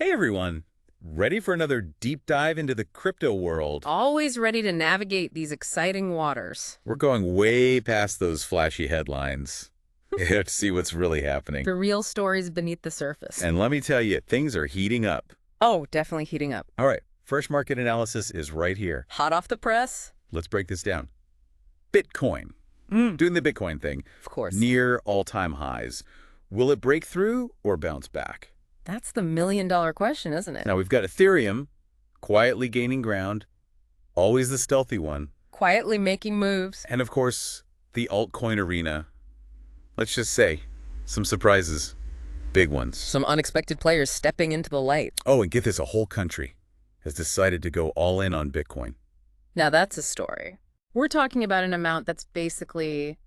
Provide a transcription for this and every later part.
Hey everyone, ready for another deep dive into the crypto world? Always ready to navigate these exciting waters. We're going way past those flashy headlines to see what's really happening. The real stories beneath the surface. And let me tell you, things are heating up. Oh, definitely heating up. All right, fresh market analysis is right here. Hot off the press? Let's break this down. Bitcoin. Doing the Bitcoin thing. Of course. Near all-time highs. Will it break through or bounce back? That's the million-dollar question, isn't it? Now we've got Ethereum quietly gaining ground, always the stealthy one. Quietly making moves. And of course, the altcoin arena. Let's just say, some surprises. Big ones. Some unexpected players stepping into the light. Oh, and get this, a whole country has decided to go all in on Bitcoin. Now that's a story. We're talking about an amount that's basically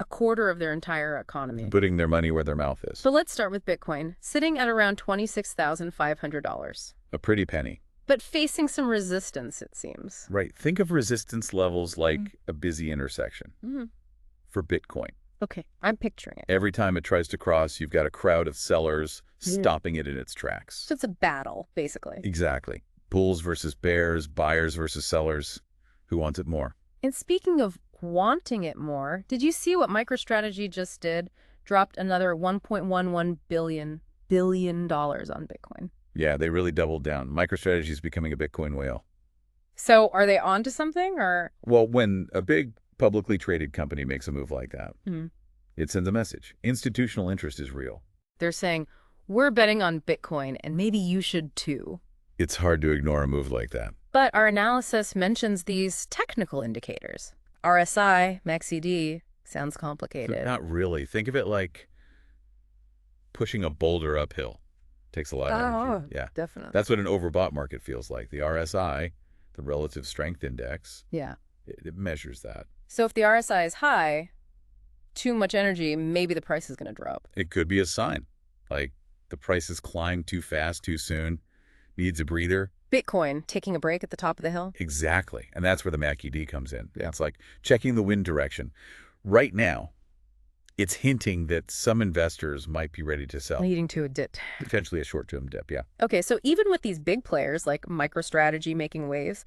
a quarter of their entire economy. Putting their money where their mouth is. So let's start with Bitcoin, sitting at around $26,500. A pretty penny. But facing some resistance, it seems. Right. Think of resistance levels like a busy intersection for Bitcoin. Okay, I'm picturing it. Every time it tries to cross, you've got a crowd of sellers stopping it in its tracks. So it's a battle, basically. Exactly. Bulls versus bears, buyers versus sellers. Who wants it more? And speaking of wanting it more, did you see what MicroStrategy just did? Dropped another $1.11 billion on Bitcoin. Yeah, they really doubled down. MicroStrategy is becoming a Bitcoin whale. So are they onto something, or? Well, when a big publicly traded company makes a move like that, it sends a message. Institutional interest is real. They're saying, we're betting on Bitcoin, and maybe you should too. It's hard to ignore a move like that. But our analysis mentions these technical indicators. RSI, MACD, sounds complicated. Not really. Think of it like pushing a boulder uphill. Takes a lot of energy. Yeah, definitely. that's what an overbought market feels like. The RSI, the Relative Strength Index, Yeah. it measures that. So if the RSI is high, too much energy, maybe the price is going to drop. It could be a sign, like the price is climbed too fast, too soon, needs a breather. Bitcoin taking a break at the top of the hill? Exactly. And that's where the MACD comes in. Yeah. It's like checking the wind direction. Right now, it's hinting that some investors might be ready to sell. Leading to a dip. Potentially a short-term dip, yeah. Okay, so even with these big players like MicroStrategy making waves,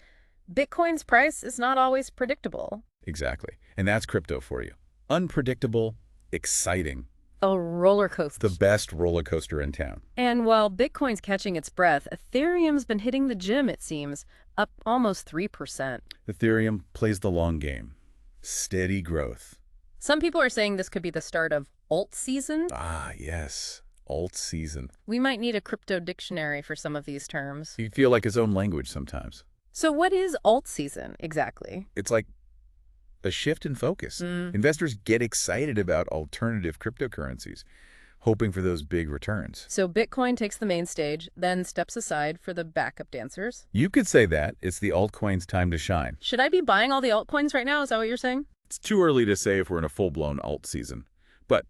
Bitcoin's price is not always predictable. Exactly. And that's crypto for you. Unpredictable, exciting. A roller coaster. The best roller coaster in town. And while Bitcoin's catching its breath, Ethereum's been hitting the gym, it seems, up almost 3%. Ethereum plays the long game. Steady growth. Some people are saying this could be the start of alt season. Ah, yes. Alt season. We might need a crypto dictionary for some of these terms. You feel like its own language sometimes. So what is alt season exactly? It's like a shift in focus. Investors get excited about alternative cryptocurrencies, hoping for those big returns. So Bitcoin takes the main stage, then steps aside for the backup dancers. You could say that. It's the altcoin's time to shine. Should I be buying all the altcoins right now? Is that what you're saying? It's too early to say if we're in a full-blown alt season, but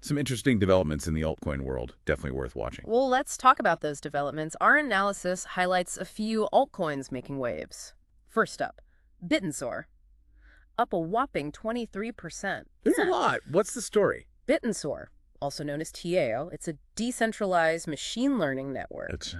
some interesting developments in the altcoin world, definitely worth watching. Well, let's talk about those developments. Our analysis highlights a few altcoins making waves. First up, Bitensor, up a whopping 23%. That's a lot. What's the story? Bitensor, also known as TAO, it's a decentralized machine learning network. It's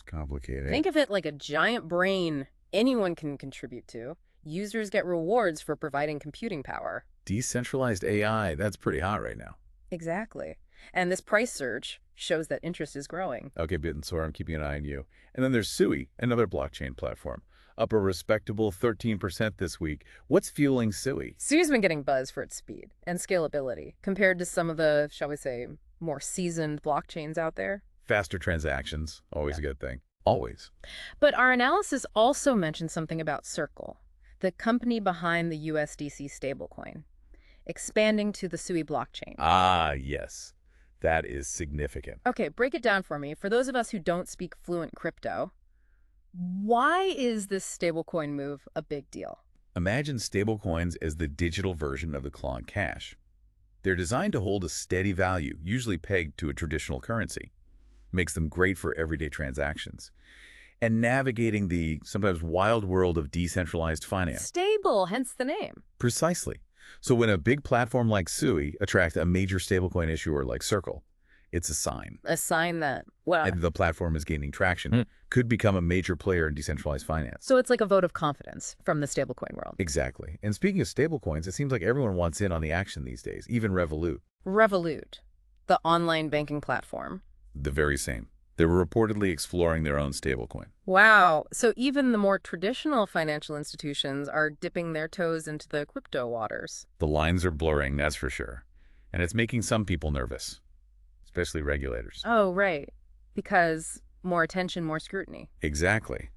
complicated. Think of it like a giant brain anyone can contribute to. Users get rewards for providing computing power. Decentralized AI, that's pretty hot right now. Exactly. And this price surge shows that interest is growing. Okay, Bitensor, I'm keeping an eye on you. And then there's Sui, another blockchain platform, up a respectable 13% this week. What's fueling Sui? Sui's been getting buzz for its speed and scalability compared to some of the, shall we say, more seasoned blockchains out there. Faster transactions, always a good thing. Always. But our analysis also mentioned something about Circle, the company behind the USDC stablecoin, expanding to the Sui blockchain. Ah, yes. That is significant. Okay, break it down for me. For those of us who don't speak fluent crypto, why is this stablecoin move a big deal? Imagine stablecoins as the digital version of the Klon Cash. They're designed to hold a steady value, usually pegged to a traditional currency. Makes them great for everyday transactions. And navigating the sometimes wild world of decentralized finance. Stable, hence the name. Precisely. So when a big platform like Sui attracts a major stablecoin issuer like Circle, It's a sign. A sign that, well, And the platform is gaining traction. Hmm. Could become a major player in decentralized finance. so it's like a vote of confidence from the stablecoin world. Exactly. And speaking of stablecoins, it seems like everyone wants in on the action these days, even Revolut. Revolut, the online banking platform. The very same. They were reportedly exploring their own stablecoin. Wow. So even the more traditional financial institutions are dipping their toes into the crypto waters. The lines are blurring, that's for sure. And it's making some people nervous, especially regulators. Oh, right. Because more attention, more scrutiny. Exactly.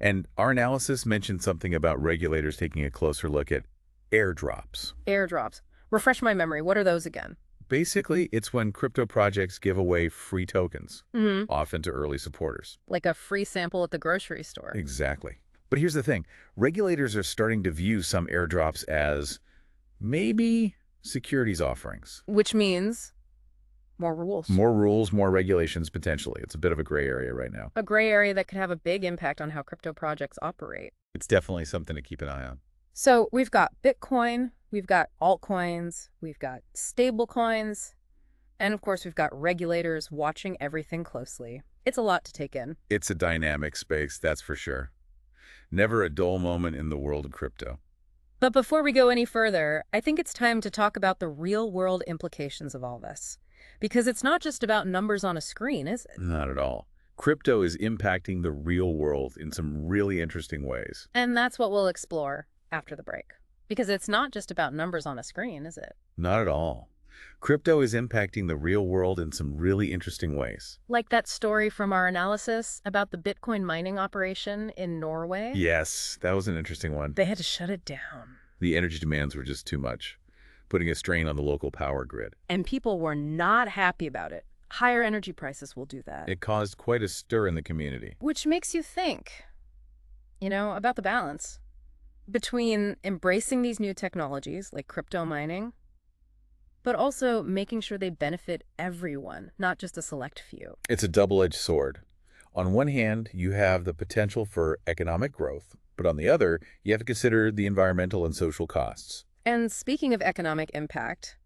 And our analysis mentioned something about regulators taking a closer look at airdrops. Airdrops. Refresh my memory. What are those again? Basically, it's when crypto projects give away free tokens, Mm-hmm. often to early supporters. Like a free sample at the grocery store. Exactly. But here's the thing. Regulators are starting to view some airdrops as maybe securities offerings. Which means more rules. More rules, more regulations, potentially. It's a bit of a gray area right now. A gray area that could have a big impact on how crypto projects operate. It's definitely something to keep an eye on. So we've got Bitcoin, we've got altcoins, we've got stable coins, and of course we've got regulators watching everything closely. It's a lot to take in. It's a dynamic space, that's for sure. Never a dull moment in the world of crypto. But before we go any further, I think it's time to talk about the real-world implications of all this. Because it's not just about numbers on a screen, is it? Not at all. Crypto is impacting the real world in some really interesting ways. And that's what we'll explore after the break. Because it's not just about numbers on a screen, is it? Not at all. Crypto is impacting the real world in some really interesting ways. Like that story from our analysis about the Bitcoin mining operation in Norway? Yes, that was an interesting one. They had to shut it down. The energy demands were just too much, putting a strain on the local power grid. And people were not happy about it. Higher energy prices will do that. It caused quite a stir in the community. Which makes you think, about the balance between embracing these new technologies like crypto mining, but also making sure they benefit everyone, not just a select few. It's a double-edged sword. On one hand, you have the potential for economic growth, but on the other, you have to consider the environmental and social costs. And speaking of economic impact,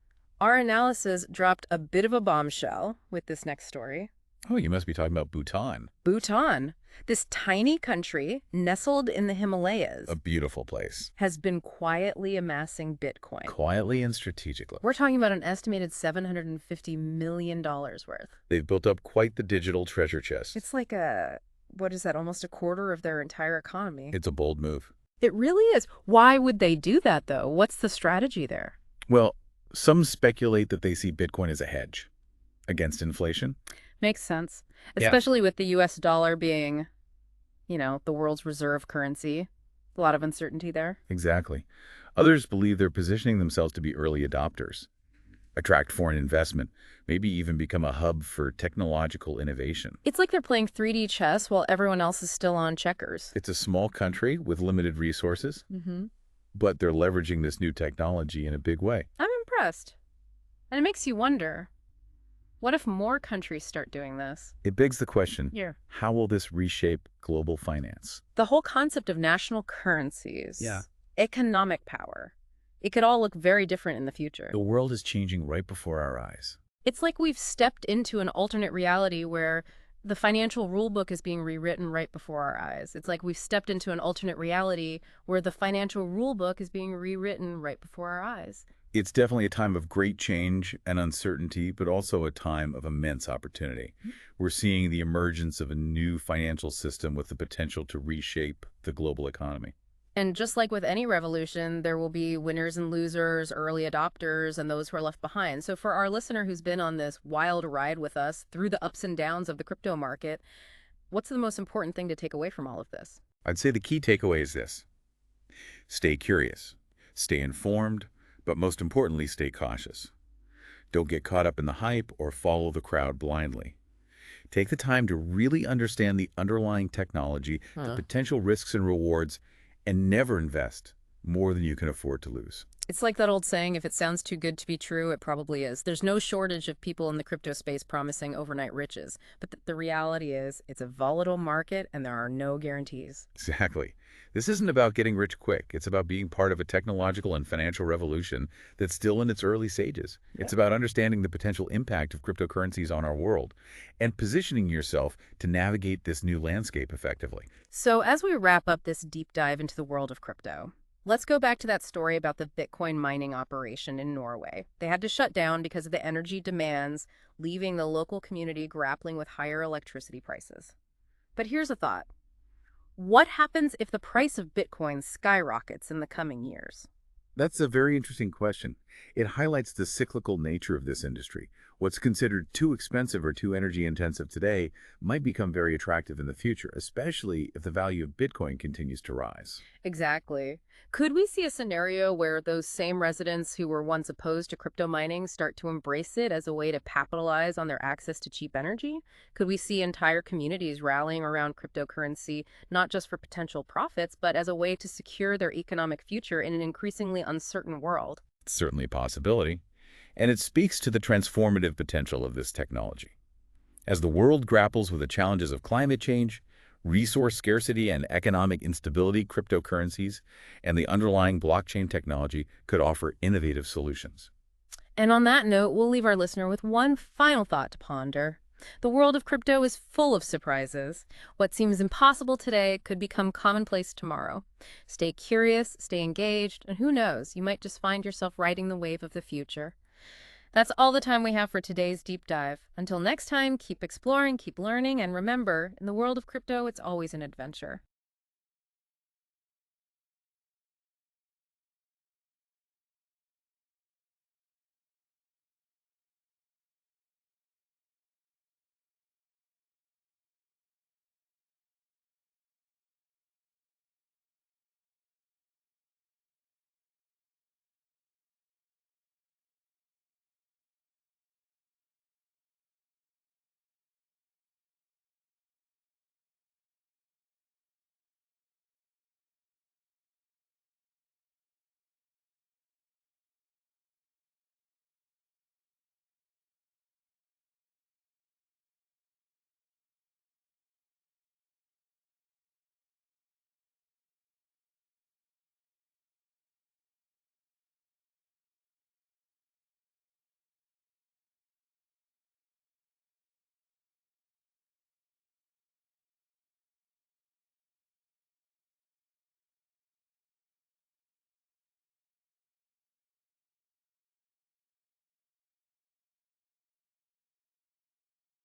our analysis dropped a bit of a bombshell with this next story. Oh, you must be talking about Bhutan. Bhutan, this tiny country nestled in the Himalayas, A beautiful place. has been quietly amassing Bitcoin. Quietly and strategically. We're talking about an estimated $750 million worth. They've built up quite the digital treasure chest. It's like almost a quarter of their entire economy. It's a bold move. It really is. Why would they do that, though? What's the strategy there? Well, some speculate that they see Bitcoin as a hedge against inflation. Makes sense. Yeah. Especially with the U.S. dollar being, the world's reserve currency. A lot of uncertainty there. Exactly. Others believe they're positioning themselves to be early adopters, attract foreign investment, maybe even become a hub for technological innovation. It's like they're playing 3D chess while everyone else is still on checkers. It's a small country with limited resources, Mm-hmm. but they're leveraging this new technology in a big way. I'm impressed. And it makes you wonder, what if more countries start doing this? It begs the question, Yeah. how will this reshape global finance? The whole concept of national currencies, Yeah. economic power, it could all look very different in the future. The world is changing right before our eyes. It's like we've stepped into an alternate reality where the financial rule book is being rewritten right before our eyes. It's like we've stepped into an alternate reality where the financial rule book is being rewritten right before our eyes. It's definitely a time of great change and uncertainty, but also a time of immense opportunity. We're seeing the emergence of a new financial system with the potential to reshape the global economy. And just like with any revolution, there will be winners and losers, early adopters, and those who are left behind. So for our listener who's been on this wild ride with us through the ups and downs of the crypto market, what's the most important thing to take away from all of this? I'd say the key takeaway is this. Stay curious, stay informed, but most importantly, stay cautious. Don't get caught up in the hype or follow the crowd blindly. Take the time to really understand the underlying technology, the potential risks and rewards, and never invest more than you can afford to lose. It's like that old saying, if it sounds too good to be true, it probably is. There's no shortage of people in the crypto space promising overnight riches. But the reality is, it's a volatile market and there are no guarantees. Exactly. This isn't about getting rich quick. It's about being part of a technological and financial revolution that's still in its early stages. It's about understanding the potential impact of cryptocurrencies on our world and positioning yourself to navigate this new landscape effectively. So, as we wrap up this deep dive into the world of crypto, let's go back to that story about the Bitcoin mining operation in Norway. They had to shut down because of the energy demands, leaving the local community grappling with higher electricity prices. But here's a thought. What happens if the price of Bitcoin skyrockets in the coming years? That's a very interesting question. It highlights the cyclical nature of this industry. What's considered too expensive or too energy intensive today might become very attractive in the future, especially if the value of Bitcoin continues to rise. Exactly. Could we see a scenario where those same residents who were once opposed to crypto mining start to embrace it as a way to capitalize on their access to cheap energy? Could we see entire communities rallying around cryptocurrency, not just for potential profits, but as a way to secure their economic future in an increasingly uncertain world? It's certainly a possibility, and it speaks to the transformative potential of this technology. As the world grapples with the challenges of climate change, resource scarcity, and economic instability, cryptocurrencies and the underlying blockchain technology could offer innovative solutions. And on that note, we'll leave our listener with one final thought to ponder. The world of crypto is full of surprises. What seems impossible today could become commonplace tomorrow. Stay curious, stay engaged, and who knows, you might just find yourself riding the wave of the future. That's all the time we have for today's deep dive. Until next time, keep exploring, keep learning, and remember, in the world of crypto, it's always an adventure.